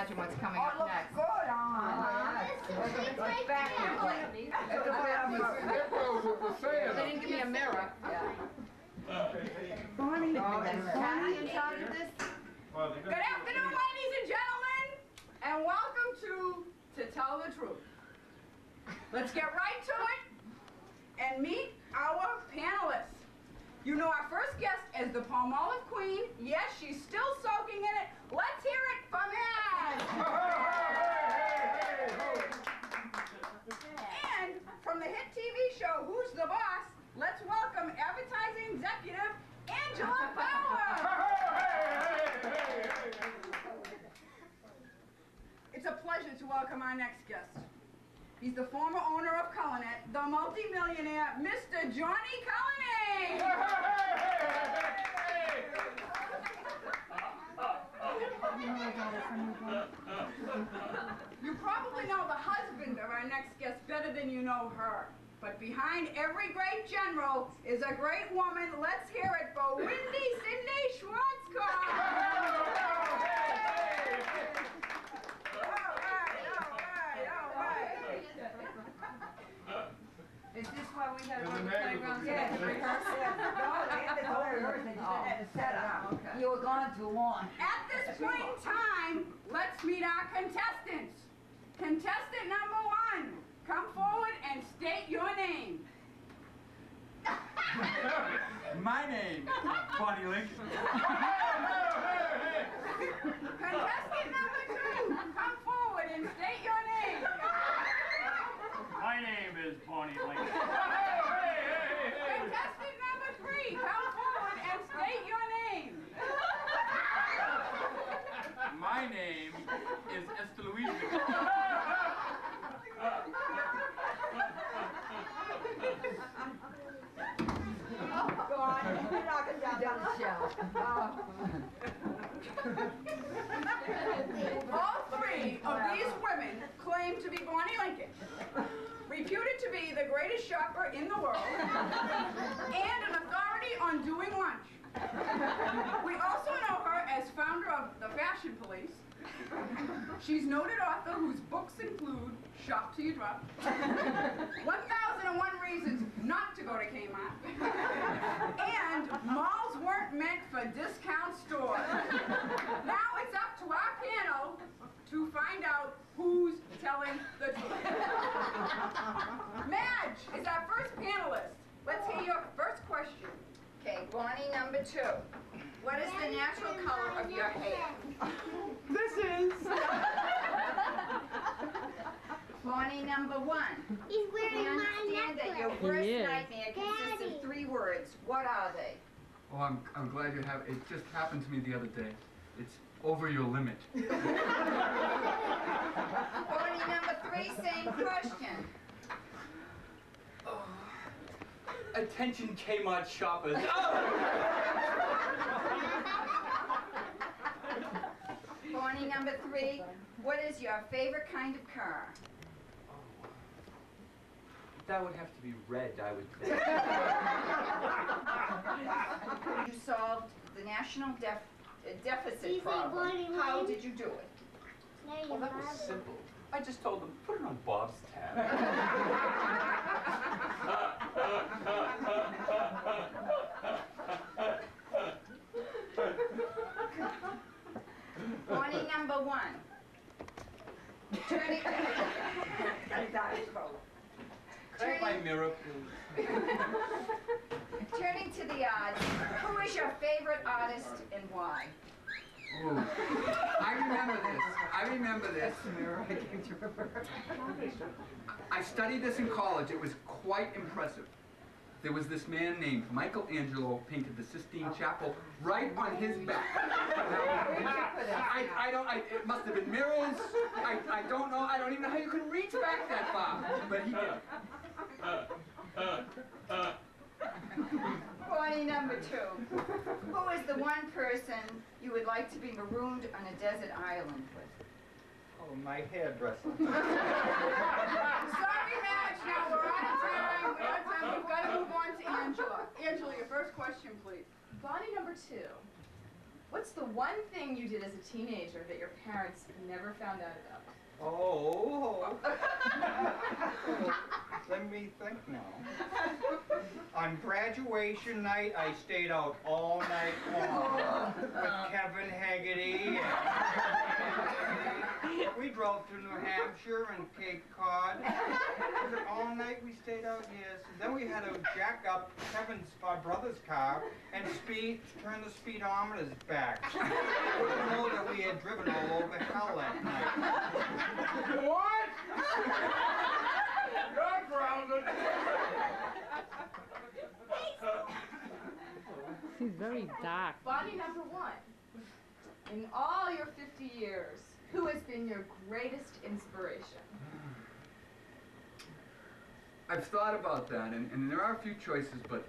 imagine what's coming up next. Good, They didn't give me a mirror. Bonnie. Patty in charge of this? Good afternoon, ladies and gentlemen, and welcome to Tell the Truth. Let's get right to it and meet our panelists. You know our first guest is the Palmolive Queen. Yes, she's still soaking in it. Let's hear it from Ed. And from the hit TV show Who's the Boss, let's welcome advertising executive Angela Power. It's a pleasure to welcome our next guest. He's the former owner of Cullinet, the multi-millionaire, Mr. Johnny Cullinan. You probably know the husband of our next guest better than you know her. But behind every great general is a great woman. Let's hear it for Windy Cindy Schwarzkopf. Is this why we had In the to play neighborhood. around together to rehearse? No, they had to go rehearse. They just had to set up. Okay. You were gone too long. At this point in time, let's meet our contestants. Contestant number 1, come forward and state your name. My name, Bonnie Lincoln. Contestant number 2, come forward and state your name. My name is Bonnie Lincoln. Contestant number 3, come forward and state your name. My name is Esther Louise. Go on, you're not going to down the show. All 3 of these women claim to be Bonnie Lincoln, reputed to be the greatest shopper in the world, and an authority on doing lunch. We also know her as founder of the Fashion Police. She's noted author whose books include Shop Till You Drop, 1001 Reasons Not to Go to Kmart, and Malls Weren't Meant for Discount Stores. Now it's up to our panel to find out who's telling the truth. Madge is our first panelist. Let's hear your first question. Okay, Bonnie number 2. What is the natural color of your hair? This is... Bonnie number 1. He's We wearing my understand that your necklace. worst nightmare consists of 3 words. What are they? Oh, I'm glad you have. It just happened to me the other day. It's over your limit. Bonnie number 3, same question. Attention Kmart shoppers. Bonnie number 3, what is your favorite kind of car? That would have to be red, I would think. You solved the national deficit Easy, problem. Bonnie, How Bonnie. did you do it? Well, that was simple. I just told them, put it on Bob's tab. Bonnie number 1. Turning, Could I have my mirror, please? turning to the odds, who is your favorite artist and why? Ooh. I remember this. I studied this in college. It was quite impressive. There was this man named Michelangelo painted the Sistine Chapel right on his back. It must have been mirrors. I don't know. I don't even know how you could reach back that far. But he did. Bonnie number 2. Who is the one person you would like to be marooned on a desert island with? Oh, my hairdresser. Sorry, Madge. Now we're out of time. We've got to move on to Angela. Angela, your first question, please. Bonnie number 2. What's the one thing you did as a teenager that your parents never found out about? Oh. Let me think now. On graduation night, I stayed out all night long with Kevin Haggerty. We drove to New Hampshire and Cape Cod. Was it all night we stayed out? Yes. And then we had to jack up Kevin's brother's car and turn the speedometers back. We didn't know that we had driven all over hell that night. What? You're grounded. She's very dark. Bonnie number 1. In all your 50 years, who has been your greatest inspiration? I've thought about that, and there are a few choices, but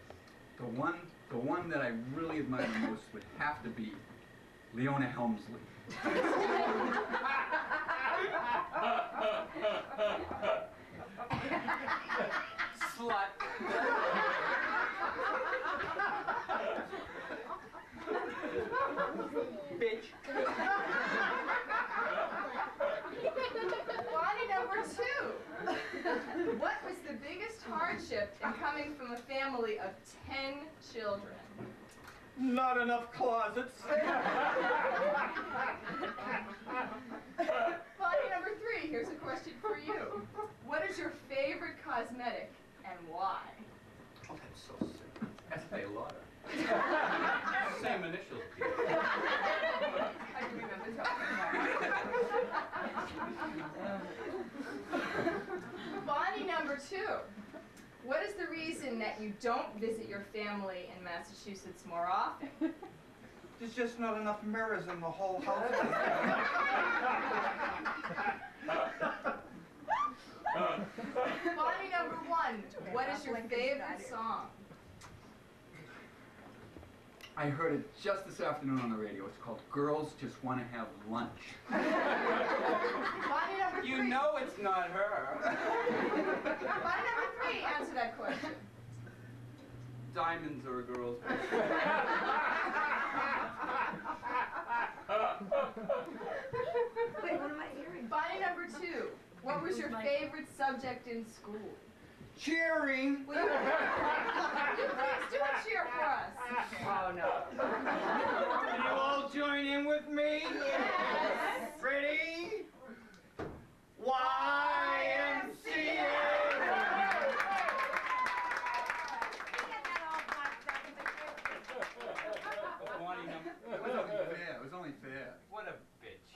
the one that I really admire the most would have to be Leona Helmsley. Slut. Bitch. Bonnie number 2. What was the biggest hardship in coming from a family of 10 children? Not enough closets. Bonnie number 3, here's a question for you. What is your favorite cosmetic and why? Oh, that's so sick. Estee Lauder. Same initials. I can remember talking about. Bonnie number 2. What is the reason that you don't visit your family in Massachusetts more often? There's just not enough mirrors in the whole house. Bonnie number 1. What is your favorite song? I heard it just this afternoon on the radio. It's called Girls Just Want to Have Lunch. Bonnie number 3. You know it's not her. Bonnie number 3, answer that question. Diamonds are a girl's Wait, what am I hearing? Bonnie number 2. What was your favorite subject in school? Cheering. Will you please do a cheer for us? Oh, no. Can you all join in with me? Yes. Ready? YMCA. Bonnie number. It was only fair. It was only fair. What a bitch.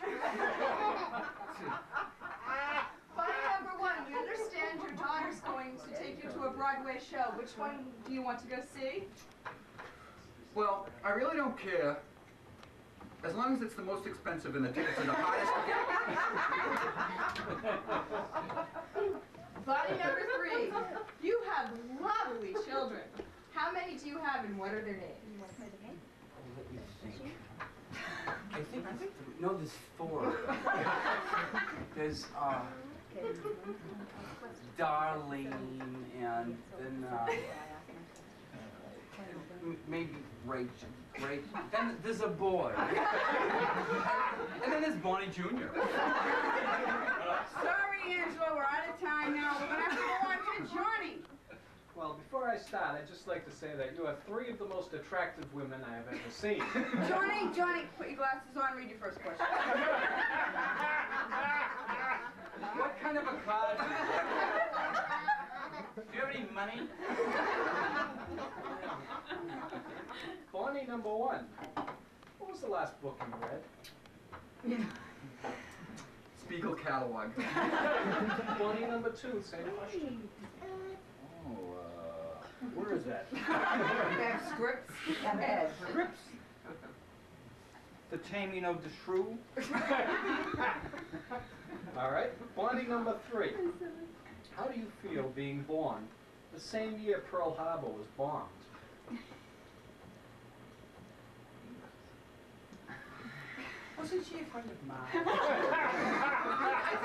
Bonnie number 1, we understand your daughter's going to take you to a Broadway show. Which one do you want to go see? Well, I really don't care. As long as it's the most expensive and the tickets are the highest to get. Bonnie number 3, you have lovely children. How many do you have and what are their names? Let me think. I think no, there's 4. There's Darlene, and then maybe Rachel. Then there's a boy. And then there's Bonnie Jr. Sorry, Angela, we're out of time now. We're gonna have to go on to Johnny. Well, before I start, I'd just like to say that you are 3 of the most attractive women I have ever seen. Johnny, put your glasses on, read your first question. What kind of a card? Do you have any money? Bonnie number 1. What was the last book you read? Spiegel catalog. Bonnie number 2, same question. Oh, Where is that? Scripts. Scripts. The Taming of the Shrew. All right. Bonnie number 3. How do you feel being born the same year Pearl Harbor was bombed? Wasn't she a friend of mine?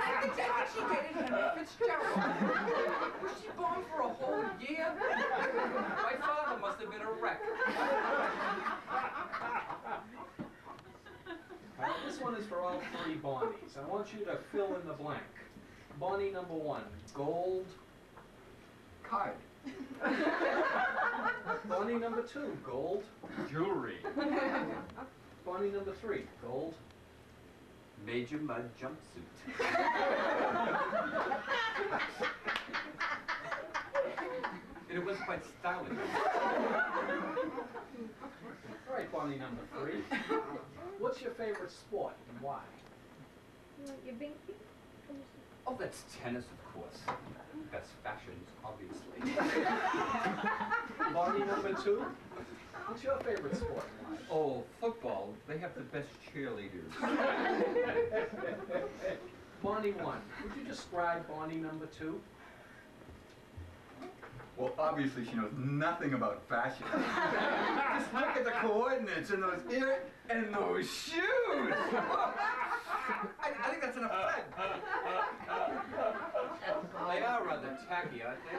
I think she dated Henry Fitzgerald. Was she born for a whole year? My father must have been a wreck. This one is for all three Bonnies. I want you to fill in the blank. Bonnie number 1, gold. Card. Bonnie number 2, gold. Jewelry. Bonnie number 3, gold. Major Mud jumpsuit. And it was quite stylish. All right, Bonnie number 3. What's your favorite sport and why? Oh, that's tennis, of course. Best fashions, obviously. Bonnie number 2. What's your favorite sport and why? Oh, football. They have the best cheerleaders. Bonnie 1. Would you describe Bonnie number 2? Well, obviously she knows nothing about fashion. Just look at the coordinates and those ears and those shoes. I think that's enough said. They are rather tacky, aren't they?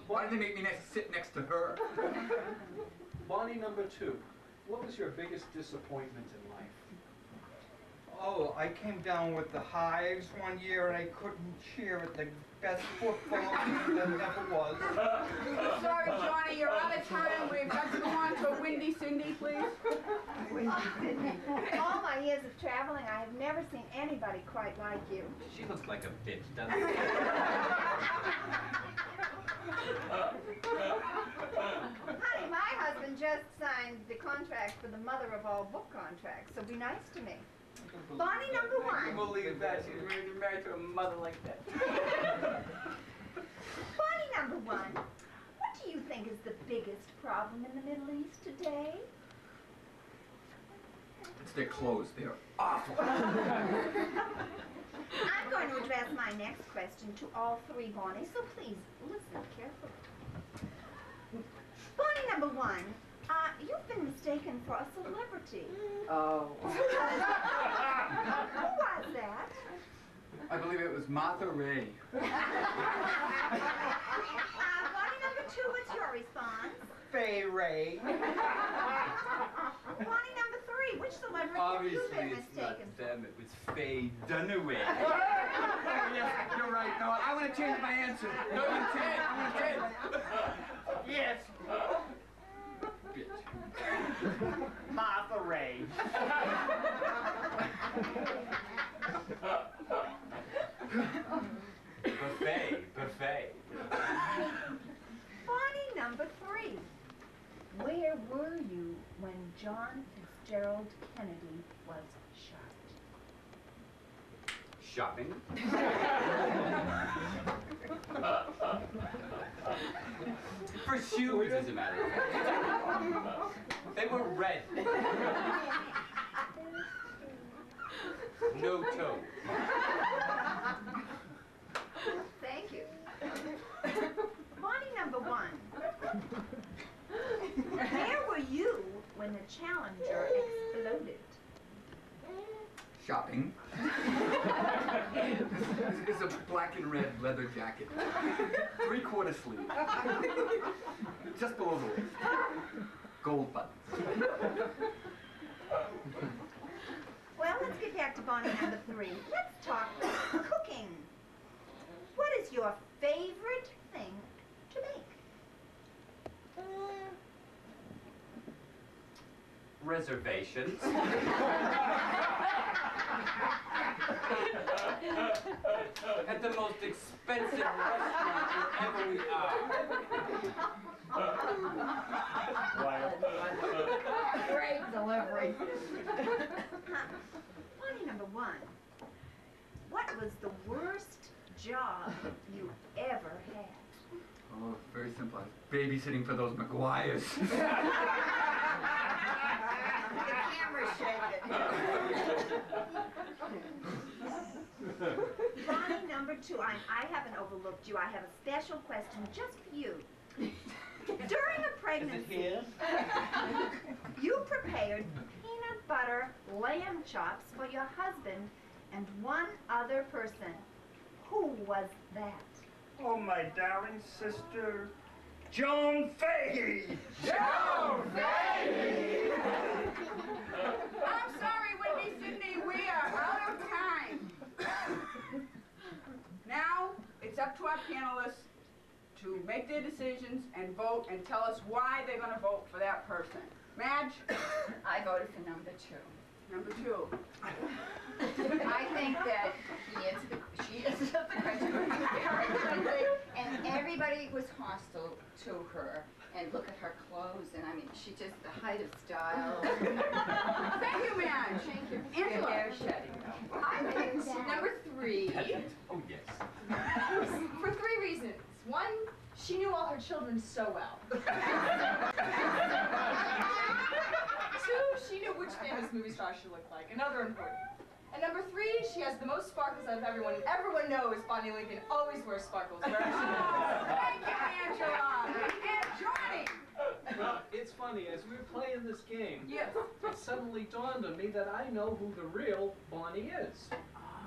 Why did they make me sit next to her? Bonnie number 2. What was your biggest disappointment in life? Oh, I came down with the hives one year and I couldn't cheer at the best football team that ever was. Sorry, Johnny, you're out of time. We've got to go on to Windy Cindy, please. All my years of traveling, I have never seen anybody quite like you. She looks like a bitch, doesn't she? Honey, my husband just signed the contract for the mother of all book contracts, so be nice to me. Bonnie number I can't 1. believe that. She's really married to a mother like that. Bonnie number 1. What do you think is the biggest problem in the Middle East today? It's their clothes. They're awful. I'm going to address my next question to all three Bonnies, so please listen carefully. Bonnie number 1. You've been mistaken for a celebrity. Oh. Who was that? I believe it was Martha Ray. Bonnie number 2, what's your response? Fay Ray. Bonnie number 3, which celebrity have you Obviously, been it's not mistaken for? them. It was Faye Dunaway. Yes, you're right. No, I want to change my answer. No, you change. I want to change. Yes. Bitch. Martha Ray. Buffet. Bonnie number 3, where were you when John Fitzgerald Kennedy was shot? Shopping. For shoes, as a matter of fact. They were red. No toe. Thank you. Bonnie number 1, where were you when the Challenger exploded? Shopping. It's a black and red leather jacket. 3/4 sleeve. Just below the waist. Gold buttons. Well, let's get back to Bonnie number 3. Let's talk cooking. What is your favorite thing to make? Reservations. At the most expensive restaurant wherever we are. Great delivery. Bonnie number 1, what was the worst job you ever had? Oh, very simple. I was babysitting for those McGuires. The camera shake Bonnie number 2, I haven't overlooked you. I have a special question just for you. During a pregnancy, you prepared peanut butter lamb chops for your husband and one other person. Who was that? Oh, my darling sister, Joan Fahey! Joan Fahey! I'm sorry, Wendy Sydney, we are out of time. Now, it's up to our panelists to make their decisions and vote and tell us why they're going to vote for that person. Madge? I voted for number 2. Number 2. I think that she is the country very ugly, and everybody was hostile to her. And look at her clothes, and I mean, she just the height of style. Thank you, Madge. Thank you. Your Angela? hair shedding. I picked number 3 Oh, yes. for 3 reasons. 1, she knew all her children so well. 2, she knew which famous movie star she looked like. Another important. And number 3, she has the most sparkles out of everyone. And everyone knows Bonnie Lincoln always wears sparkles wherever she goes. Thank you, Angela. And Johnny? Well, it's funny, as we were playing this game, Yes. it suddenly dawned on me that I know who the real Bonnie is.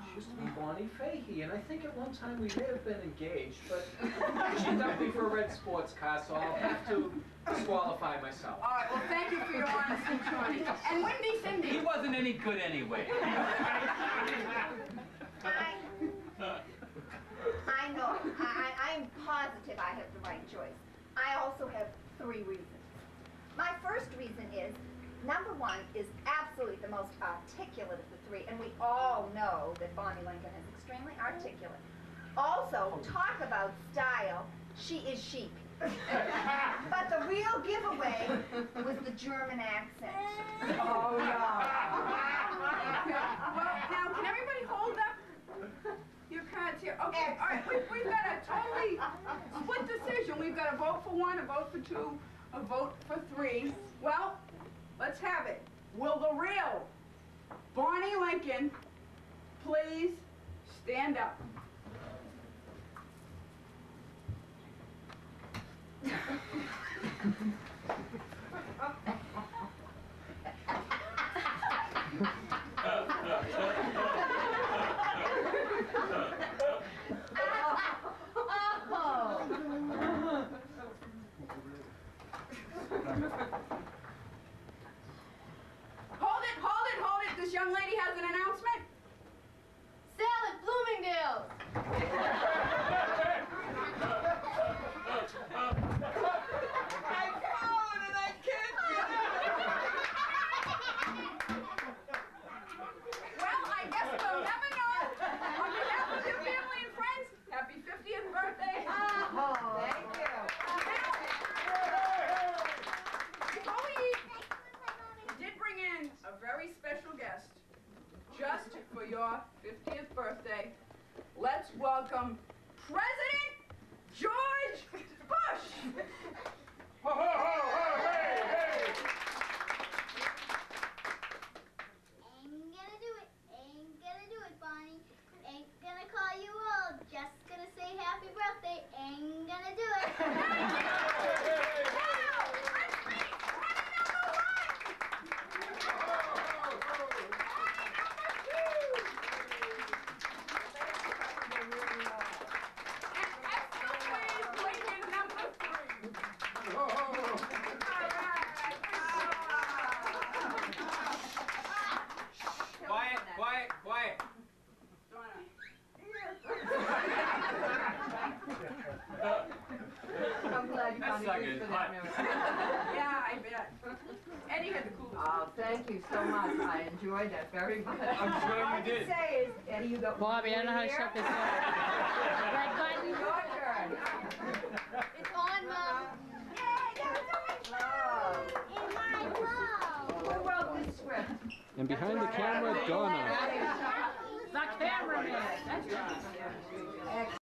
She used to be Bonnie Fahey, and I think at one time we may have been engaged, but she dumped me for a red sports car, so I'll have to disqualify myself. All right, well, thank you for your honesty, Johnny. And Wendy Cindy? He wasn't any good anyway. I know. I'm positive I have the right choice. I also have 3 reasons. My first reason is, number 1 is absolutely the most articulate of the 3, and we all know that Bonnie Lincoln is extremely articulate. Also, talk about style, she is chic. But the real giveaway was the German accent. Oh, no. Well, now, can everybody hold up your cards here? Okay, all right, we've got a totally split decision. We've got a vote for 1, a vote for 2, a vote for 3. Well, let's have it. Will the real Bonnie Lincoln please stand up? Hold it. This young lady has an announcement. Sale at Bloomingdale's. Well, I guess we'll never know. On behalf of your family and friends, happy 50th birthday. Thank you. Before we eat, we did bring in a very special guest, just for your 50th birthday. Let's welcome President George Bush. Ho, ho, ho, ho, hey, hey! Ain't gonna do it, Bonnie. Ain't gonna call you old. Just gonna say happy birthday. Ain't gonna do it. Quiet. I'm glad you That's not good. for that news. Yeah, I bet. Eddie had the coolest. Oh, thank you so much. I enjoyed that very much. I'm sure you All I did. can say is, Eddie, you got Bobby, I don't know how to here. shut this off. Red button. Your turn. It's on, Mom. Oh. In my glove. Who wrote this script? And behind the camera, Donna. Donna. The cameraman. That's right.